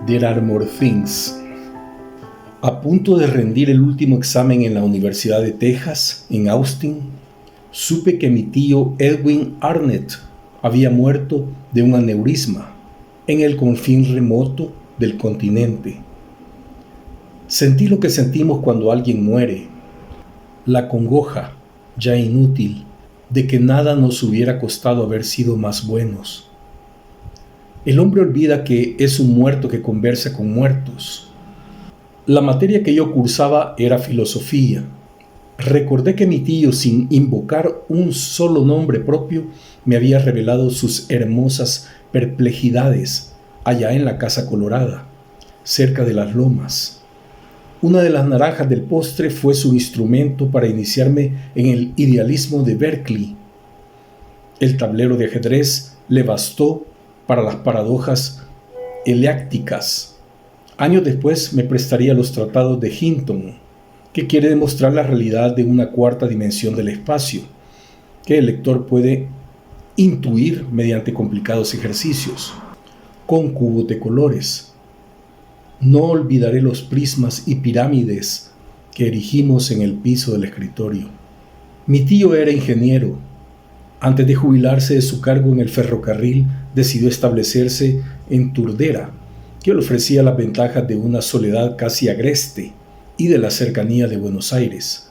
There Are More Things. A punto de rendir el último examen en la Universidad de Texas, en Austin, supe que mi tío Edwin Arnett había muerto de un aneurisma en el confín remoto del continente. Sentí lo que sentimos cuando alguien muere, la congoja, ya inútil, de que nada nos hubiera costado haber sido más buenos. El hombre olvida que es un muerto que conversa con muertos. La materia que yo cursaba era filosofía. Recordé que mi tío, sin invocar un solo nombre propio, me había revelado sus hermosas perplejidades allá en la Casa Colorada, cerca de las lomas. Una de las naranjas del postre fue su instrumento para iniciarme en el idealismo de Berkeley. El tablero de ajedrez le bastó para las paradojas eleácticas. Años después me prestaría los tratados de Hinton, que quiere demostrar la realidad de una cuarta dimensión del espacio, que el lector puede intuir mediante complicados ejercicios, con cubos de colores. No olvidaré los prismas y pirámides que erigimos en el piso del escritorio. Mi tío era ingeniero. Antes de jubilarse de su cargo en el ferrocarril, decidió establecerse en Turdera, que le ofrecía las ventajas de una soledad casi agreste y de la cercanía de Buenos Aires.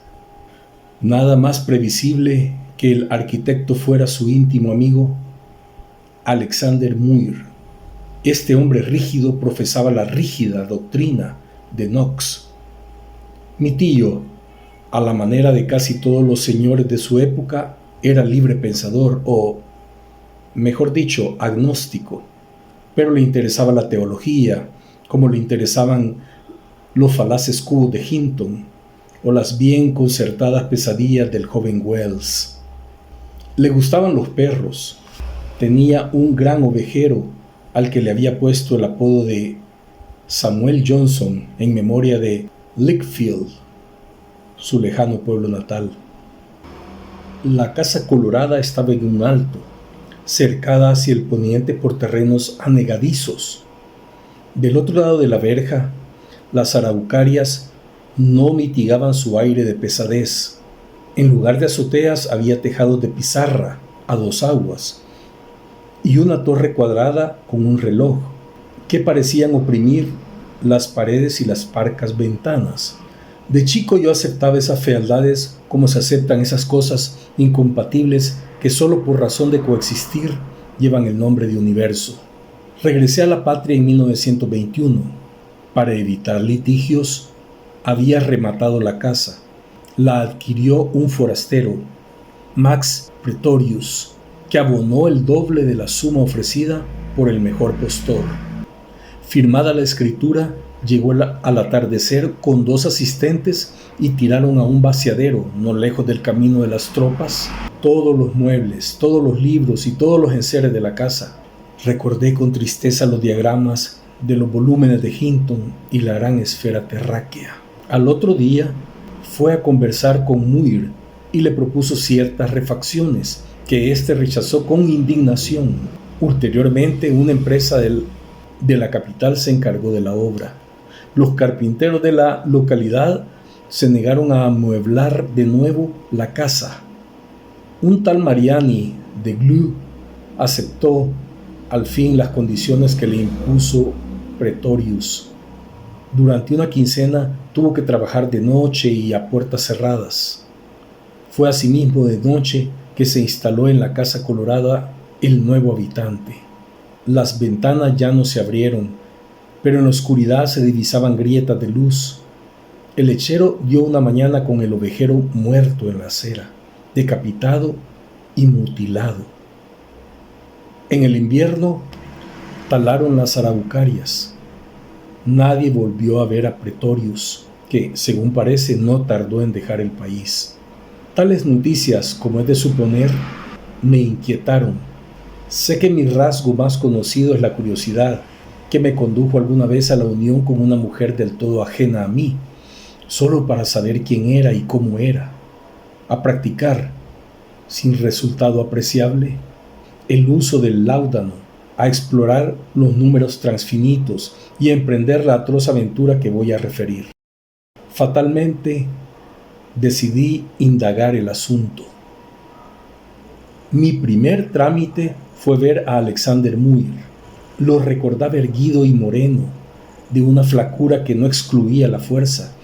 Nada más previsible que el arquitecto fuera su íntimo amigo, Alexander Muir. Este hombre rígido profesaba la rígida doctrina de Knox. Mi tío, a la manera de casi todos los señores de su época, era libre pensador o, mejor dicho, agnóstico, pero le interesaba la teología, como le interesaban los falaces cubos de Hinton o las bien concertadas pesadillas del joven Wells. Le gustaban los perros. Tenía un gran ovejero al que le había puesto el apodo de Samuel Johnson en memoria de Lickfield, su lejano pueblo natal. La Casa Colorada estaba en un alto, cercada hacia el poniente por terrenos anegadizos. Del otro lado de la verja, las araucarias no mitigaban su aire de pesadez. En lugar de azoteas había tejados de pizarra a dos aguas y una torre cuadrada con un reloj que parecían oprimir las paredes y las parcas ventanas. De chico yo aceptaba esas fealdades como se aceptan esas cosas incompatibles que solo por razón de coexistir llevan el nombre de universo. Regresé a la patria en 1921. Para evitar litigios, había rematado la casa. La adquirió un forastero, Max Pretorius, que abonó el doble de la suma ofrecida por el mejor postor. Firmada la escritura, llegó al atardecer con 2 asistentes y tiraron a un vaciadero, no lejos del camino de las tropas, todos los muebles, todos los libros y todos los enseres de la casa. Recordé con tristeza los diagramas de los volúmenes de Hinton y la gran esfera terráquea. Al otro día fue a conversar con Muir y le propuso ciertas refacciones que éste rechazó con indignación. Ulteriormente, una empresa de la capital se encargó de la obra. Los carpinteros de la localidad se negaron a amueblar de nuevo la casa. Un tal Mariani de Glue aceptó al fin las condiciones que le impuso Pretorius. Durante una quincena tuvo que trabajar de noche y a puertas cerradas. Fue asimismo de noche que se instaló en la Casa Colorada el nuevo habitante. Las ventanas ya no se abrieron, pero en la oscuridad se divisaban grietas de luz. El lechero dio una mañana con el ovejero muerto en la acera, decapitado y mutilado. En el invierno talaron las araucarias. Nadie volvió a ver a Pretorius, que, según parece, no tardó en dejar el país. Tales noticias, como es de suponer, me inquietaron. Sé que mi rasgo más conocido es la curiosidad, que me condujo alguna vez a la unión con una mujer del todo ajena a mí, solo para saber quién era y cómo era, a practicar, sin resultado apreciable, el uso del láudano a explorar los números transfinitos y a emprender la atroz aventura que voy a referir. Fatalmente, decidí indagar el asunto. Mi primer trámite fue ver a Alexander Muir. Lo recordaba erguido y moreno, de una flacura que no excluía la fuerza,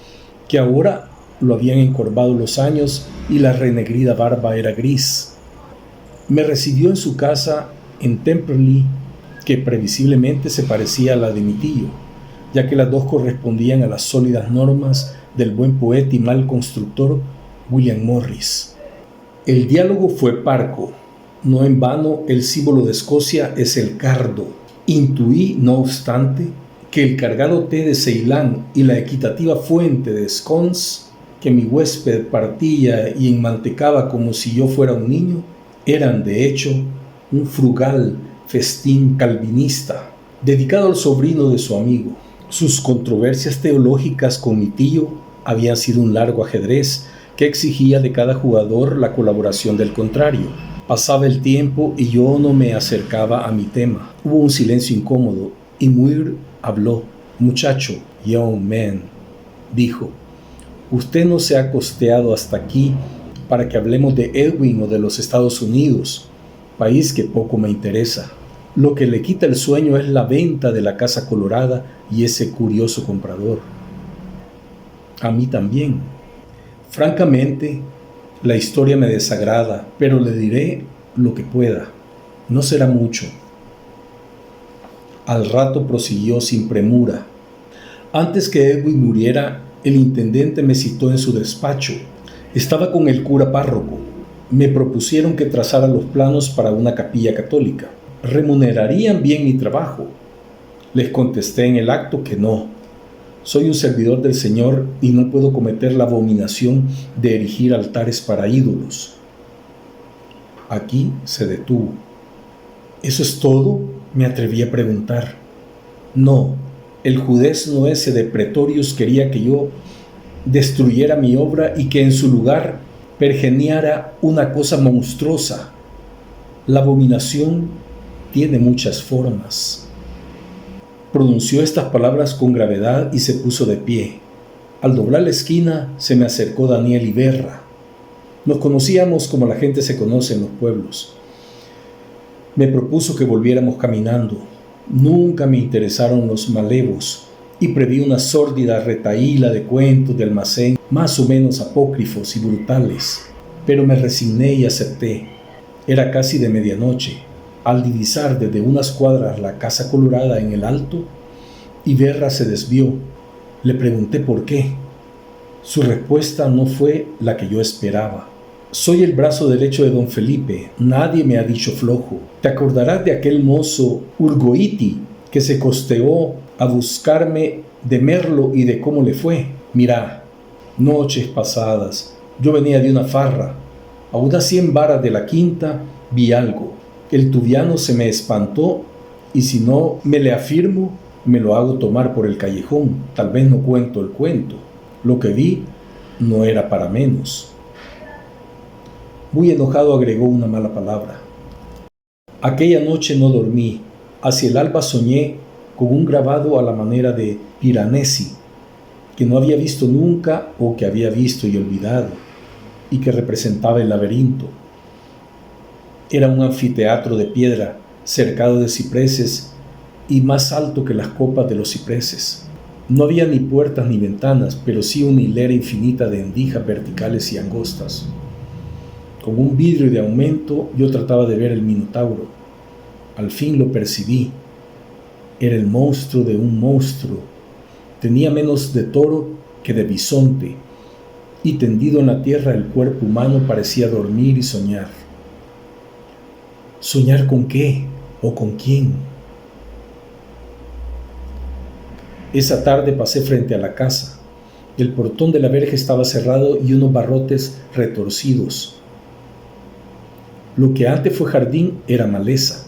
que ahora lo habían encorvado los años y la renegrida barba era gris. Me recibió en su casa en Temperley, que previsiblemente se parecía a la de mi tío, ya que las dos correspondían a las sólidas normas del buen poeta y mal constructor William Morris. El diálogo fue parco. No en vano el símbolo de Escocia es el cardo. Intuí, no obstante, que el cargado té de Ceilán y la equitativa fuente de scones que mi huésped partía y enmantecaba como si yo fuera un niño, eran de hecho un frugal festín calvinista, dedicado al sobrino de su amigo. Sus controversias teológicas con mi tío habían sido un largo ajedrez que exigía de cada jugador la colaboración del contrario. Pasaba el tiempo y yo no me acercaba a mi tema. Hubo un silencio incómodo y Muir habló. «Muchacho, young man», dijo, «usted no se ha costeado hasta aquí para que hablemos de Edwin o de los Estados Unidos, país que poco me interesa. Lo que le quita el sueño es la venta de la Casa Colorada y ese curioso comprador. A mí también. Francamente, la historia me desagrada, pero le diré lo que pueda. No será mucho». Al rato prosiguió sin premura. «Antes que Edwin muriera, el intendente me citó en su despacho. Estaba con el cura párroco. Me propusieron que trazara los planos para una capilla católica. ¿Remunerarían bien mi trabajo? Les contesté en el acto que no. Soy un servidor del Señor y no puedo cometer la abominación de erigir altares para ídolos». Aquí se detuvo. «¿Eso es todo?», me atreví a preguntar. «No, el judesno ese de Pretorius quería que yo destruyera mi obra y que en su lugar pergeniara una cosa monstruosa. La abominación tiene muchas formas». Pronunció estas palabras con gravedad y se puso de pie. Al doblar la esquina se me acercó Daniel Iberra. Nos conocíamos como la gente se conoce en los pueblos. Me propuso que volviéramos caminando. Nunca me interesaron los malevos y preví una sórdida retahíla de cuentos de almacén más o menos apócrifos y brutales, pero me resigné y acepté. Era casi de medianoche. Al divisar desde unas cuadras la Casa Colorada en el alto, Iberra se desvió. Le pregunté por qué. Su respuesta no fue la que yo esperaba. «Soy el brazo derecho de don Felipe. Nadie me ha dicho flojo. Te acordarás de aquel mozo Urgoiti que se costeó a buscarme de Merlo y de cómo le fue. Mira, noches pasadas, yo venía de una farra. A unas 100 varas de la quinta vi algo. El tubiano se me espantó y si no me le afirmo, me lo hago tomar por el callejón. Tal vez no cuento el cuento. Lo que vi no era para menos». Muy enojado agregó una mala palabra. «Aquella noche no dormí. Hacia el alba soñé con un grabado a la manera de Piranesi, que no había visto nunca o que había visto y olvidado, y que representaba el laberinto. Era un anfiteatro de piedra cercado de cipreses y más alto que las copas de los cipreses. No había ni puertas ni ventanas, pero sí una hilera infinita de endijas verticales y angostas. Con un vidrio de aumento yo trataba de ver el Minotauro. Al fin lo percibí. Era el monstruo de un monstruo. Tenía menos de toro que de bisonte, y tendido en la tierra el cuerpo humano parecía dormir y soñar. ¿Soñar con qué? ¿O con quién? Esa tarde pasé frente a la casa. El portón de la verja estaba cerrado y unos barrotes retorcidos. Lo que antes fue jardín era maleza.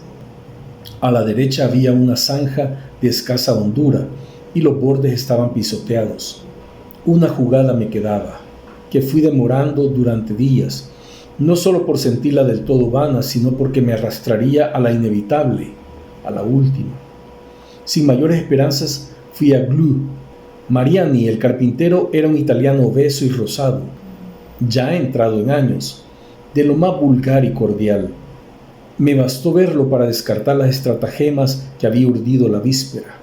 A la derecha había una zanja de escasa hondura y los bordes estaban pisoteados. Una jugada me quedaba, que fui demorando durante días, no solo por sentirla del todo vana, sino porque me arrastraría a la inevitable. a la última. Sin mayores esperanzas, fui a Glue. Mariani, el carpintero, era un italiano obeso y rosado, ya entrado en años, de lo más vulgar y cordial. Me bastó verlo para descartar las estratagemas que había urdido la víspera.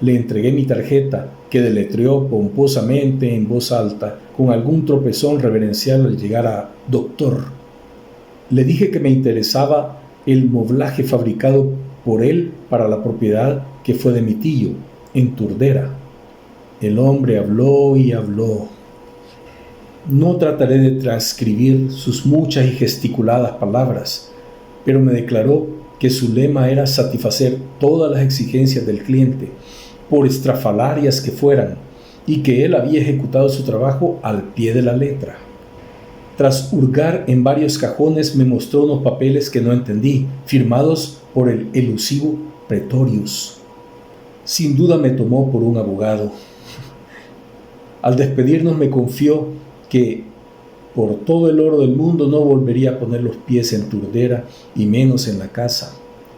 Le entregué mi tarjeta, que deletreó pomposamente en voz alta, con algún tropezón reverencial al llegar a doctor. Le dije que me interesaba el moblaje fabricado por él para la propiedad que fue de mi tío, en Turdera. El hombre habló y habló. No trataré de transcribir sus muchas y gesticuladas palabras, pero me declaró que su lema era satisfacer todas las exigencias del cliente, por estrafalarias que fueran, y que él había ejecutado su trabajo al pie de la letra. Tras hurgar en varios cajones, me mostró unos papeles que no entendí, firmados por el elusivo Pretorius. Sin duda me tomó por un abogado. Al despedirnos me confió que por todo el oro del mundo no volvería a poner los pies en Turdera y menos en la casa.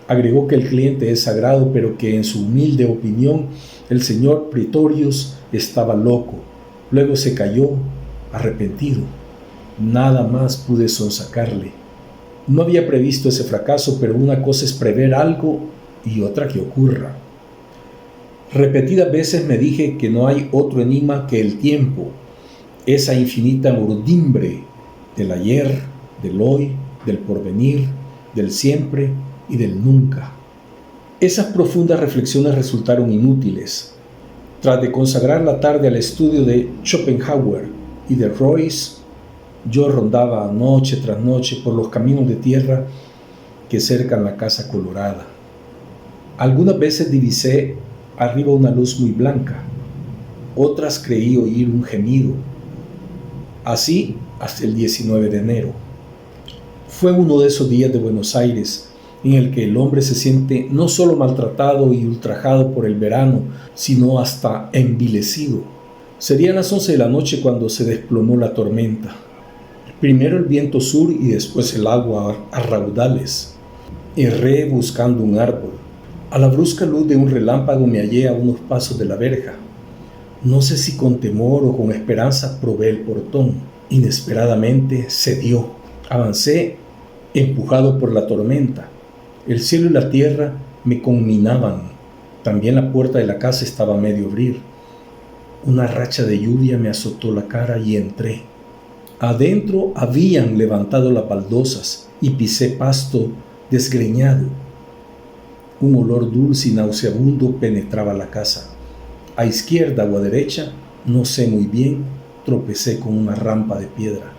Agregó que el cliente es sagrado, pero que en su humilde opinión el señor Pretorius estaba loco. Luego se calló, arrepentido. Nada más pude sonsacarle. No había previsto ese fracaso, pero una cosa es prever algo y otra que ocurra. Repetidas veces me dije que no hay otro enigma que el tiempo, esa infinita urdimbre del ayer, del hoy, del porvenir, del siempre y del nunca. Esas profundas reflexiones resultaron inútiles. Tras de consagrar la tarde al estudio de Schopenhauer y de Royce, yo rondaba noche tras noche por los caminos de tierra que cercan la casa colorada. Algunas veces divisé arriba una luz muy blanca, otras creí oír un gemido. Así hasta el 19 de enero. Fue uno de esos días de Buenos Aires en el que el hombre se siente no solo maltratado y ultrajado por el verano, sino hasta envilecido. Serían las 11 de la noche cuando se desplomó la tormenta. Primero el viento sur y después el agua a raudales. Erré buscando un árbol. A la brusca luz de un relámpago me hallé a unos pasos de la verja. No sé si con temor o con esperanza probé el portón. Inesperadamente cedió. Avancé, empujado por la tormenta. El cielo y la tierra me conminaban. También la puerta de la casa estaba a medio abrir. Una racha de lluvia me azotó la cara y entré. Adentro habían levantado las baldosas y pisé pasto desgreñado. Un olor dulce y nauseabundo penetraba la casa. A izquierda o a derecha, no sé muy bien, tropecé con una rampa de piedra.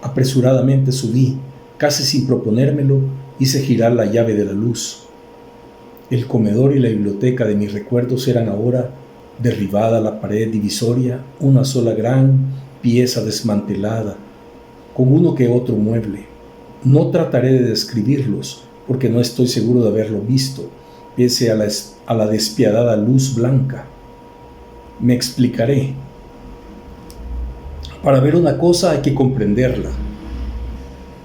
Apresuradamente subí, casi sin proponérmelo, hice girar la llave de la luz. El comedor y la biblioteca de mis recuerdos eran ahora, derribada la pared divisoria, una sola gran pieza desmantelada, con uno que otro mueble. No trataré de describirlos, porque no estoy seguro de haberlo visto, pese a la despiadada luz blanca. Me explicaré. Para ver una cosa hay que comprenderla.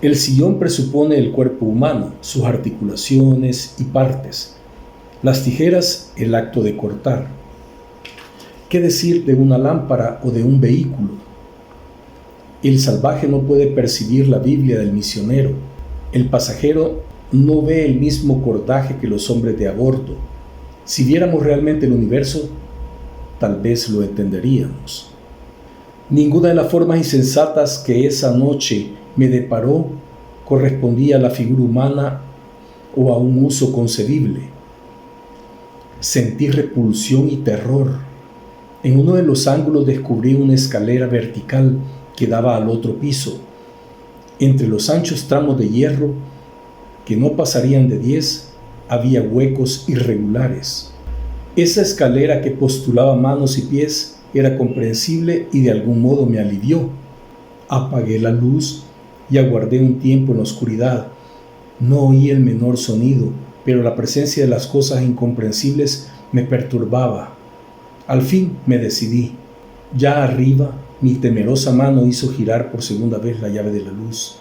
El sillón presupone el cuerpo humano, sus articulaciones y partes. Las tijeras, el acto de cortar. ¿Qué decir de una lámpara o de un vehículo? El salvaje no puede percibir la Biblia del misionero. El pasajero no ve el mismo cordaje que los hombres de a bordo. Si viéramos realmente el universo, tal vez lo entenderíamos. Ninguna de las formas insensatas que esa noche me deparó correspondía a la figura humana o a un uso concebible. Sentí repulsión y terror. En uno de los ángulos descubrí una escalera vertical que daba al otro piso. Entre los anchos tramos de hierro, que no pasarían de 10, había huecos irregulares. Esa escalera que postulaba manos y pies era comprensible y de algún modo me alivió. Apagué la luz y aguardé un tiempo en la oscuridad. No oí el menor sonido, pero la presencia de las cosas incomprensibles me perturbaba. Al fin me decidí. Ya arriba, mi temerosa mano hizo girar por segunda vez la llave de la luz.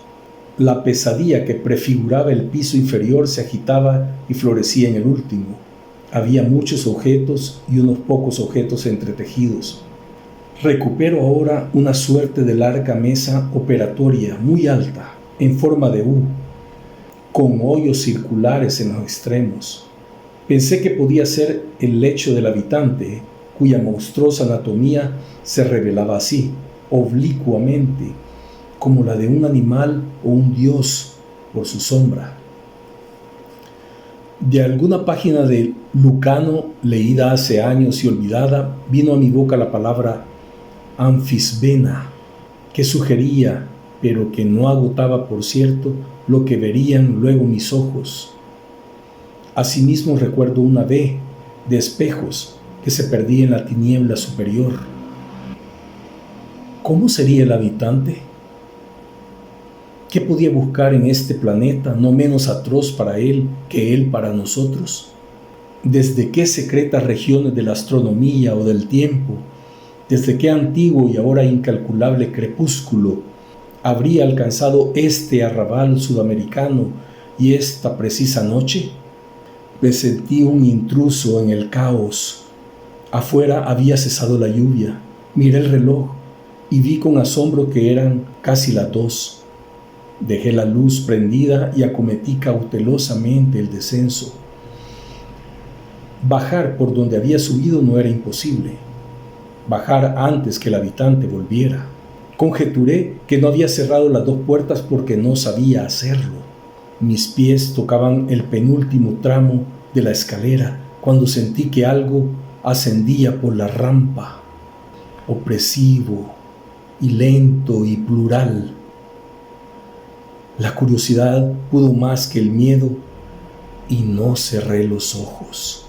La pesadilla que prefiguraba el piso inferior se agitaba y florecía en el último. Había muchos objetos y unos pocos objetos entretejidos. Recupero ahora una suerte de larga mesa operatoria muy alta, en forma de U, con hoyos circulares en los extremos. Pensé que podía ser el lecho del habitante, cuya monstruosa anatomía se revelaba así, oblicuamente, como la de un animal o un dios por su sombra. De alguna página de Lucano, leída hace años y olvidada, vino a mi boca la palabra anfisbena, que sugería, pero que no agotaba, por cierto, lo que verían luego mis ojos. Asimismo recuerdo una B de espejos que se perdía en la tiniebla superior. ¿Cómo sería el habitante? ¿Qué podía buscar en este planeta no menos atroz para él que él para nosotros? ¿Desde qué secretas regiones de la astronomía o del tiempo, desde qué antiguo y ahora incalculable crepúsculo habría alcanzado este arrabal sudamericano y esta precisa noche? Me sentí un intruso en el caos. Afuera había cesado la lluvia. Miré el reloj y vi con asombro que eran casi las 2. Dejé la luz prendida y acometí cautelosamente el descenso. Bajar por donde había subido no era imposible. Bajar antes que el habitante volviera. Conjeturé que no había cerrado las 2 puertas porque no sabía hacerlo. Mis pies tocaban el penúltimo tramo de la escalera cuando sentí que algo ascendía por la rampa, opresivo y lento y plural. La curiosidad pudo más que el miedo y no cerré los ojos.